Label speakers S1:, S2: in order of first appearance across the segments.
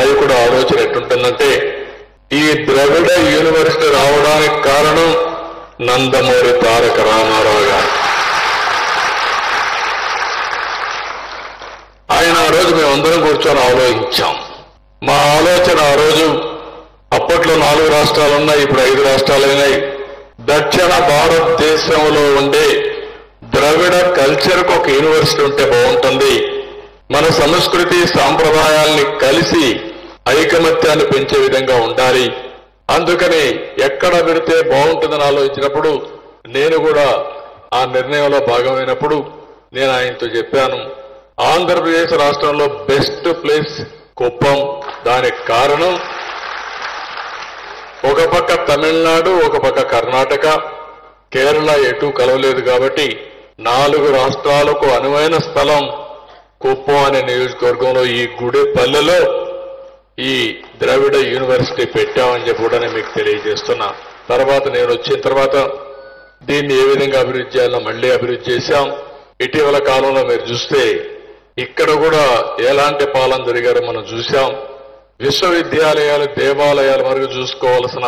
S1: నాయకుడు ఆలోచన ఎట్టుంటుందంటే ఈ ద్రవిడ యూనివర్సిటీ రావడానికి కారణం నందమూరి తారక రామారావు గారు. ఆయన ఆ రోజు మేమందరం కూర్చొని ఆలోచించాం. మా ఆలోచన ఆ రోజు అప్పట్లో 4 రాష్ట్రాలు ఉన్నాయి, ఇప్పుడు 5 రాష్ట్రాలైనాయి. దక్షిణ భారతదేశంలో ఉండే ద్రవిడ కల్చర్కు ఒక యూనివర్సిటీ ఉంటే బాగుంటుంది. మన సంస్కృతి సాంప్రదాయాల్ని కలిసి ఐకమత్యాన్ని పెంచే విధంగా ఉండాలి. అందుకని ఎక్కడ పెడితే బాగుంటుందని ఆలోచించినప్పుడు నేను కూడా ఆ నిర్ణయంలో భాగమైనప్పుడు నేను ఆయనతో చెప్పాను, ఆంధ్రప్రదేశ్ రాష్ట్రంలో బెస్ట్ ప్లేస్ కుప్పం. దానికి కారణం ఒక పక్క తమిళనాడు, ఒక పక్క కర్ణాటక, కేరళ ఎటు కలవలేదు కాబట్టి 4 రాష్ట్రాలకు అనువైన స్థలం కుప్పం అనే నియోజకవర్గంలో ఈ గుడిపల్లెలో ఈ ద్రవిడ యూనివర్సిటీ పెట్టామని చెప్పి కూడా నేను మీకు తెలియజేస్తున్నా. తర్వాత నేను వచ్చిన తర్వాత దీన్ని ఏ విధంగా అభివృద్ధి చేయాలో మళ్లీ అభివృద్ధి చేశాం. ఇటీవల కాలంలో మీరు చూస్తే ఇక్కడ కూడా ఎలాంటి పాలన జరిగారో మనం చూశాం. విశ్వవిద్యాలయాలు దేవాలయాల వరకు చూసుకోవాల్సిన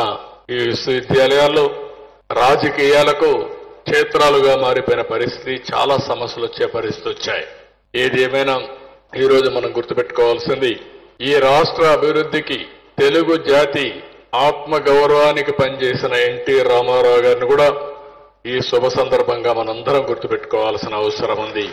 S1: ఈ విశ్వవిద్యాలయాల్లో రాజకీయాలకు క్షేత్రాలుగా మారిపోయిన పరిస్థితి, చాలా సమస్యలు వచ్చే పరిస్థితి వచ్చాయి. ఏది ఏమైనా ఈరోజు మనం గుర్తుపెట్టుకోవాల్సింది, ఈ రాష్ట్ర అభివృద్ధికి తెలుగు జాతి ఆత్మ గౌరవానికి పనిచేసిన ఎన్టీ రామారావు గారిని కూడా ఈ శుభ సందర్భంగా మనందరం గుర్తుపెట్టుకోవాల్సిన అవసరం ఉంది.